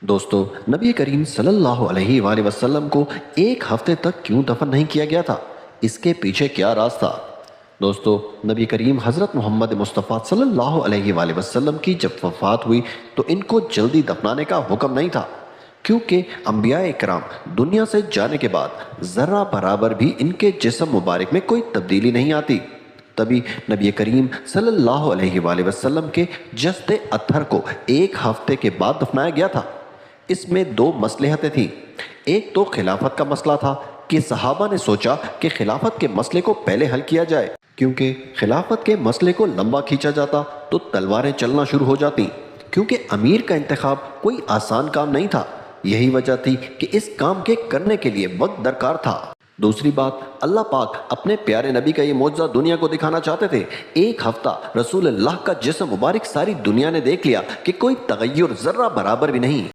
دوستو، نبی کریم صلی اللہ علیہ وآلہ وسلم کو ایک ہفتے تک کیوں دفن نہیں کیا گیا تھا؟ اس کے پیچھے کیا راز تھا؟ دوستو، نبی کریم حضرت محمد مصطفیٰ صلی اللہ علیہ وآلہ وسلم کی جب وفات ہوئی تو ان کو جلدی دفنانے کا حکم نہیں تھا، کیونکہ انبیاء اکرام دنیا سے جانے کے بعد ذرہ برابر بھی ان کے جسم مبارک میں کوئی تبدیلی نہیں آتی۔ تبھی نبی کریم صلی اللہ علیہ وآلہ وسلم کے جسد اطہر کو ایک ہفتے کے بعد دفنایا گیا تھا۔ اس میں دو مصلحتیں تھیں۔ ایک تو خلافت کا مسئلہ تھا کہ صحابہ نے سوچا کہ خلافت کے مسئلے کو پہلے حل کیا جائے، کیونکہ خلافت کے مسئلے کو لمبا کھینچا جاتا تو تلواریں چلنا شروع ہو جاتی، کیونکہ امیر کا انتخاب کوئی آسان کام نہیں تھا۔ یہی وجہ تھی کہ اس کام کے کرنے کے لیے وقت درکار تھا۔ دوسری بات، اللہ پاک اپنے پیارے نبی کا یہ معجزہ دنیا کو دکھانا چاہتے تھے۔ ایک ہفتہ رسول اللہ کا جسم مبارک ساری دنیا نے دیکھ لیا کہ کوئی تغیر ذرہ برابر بھی نہیں۔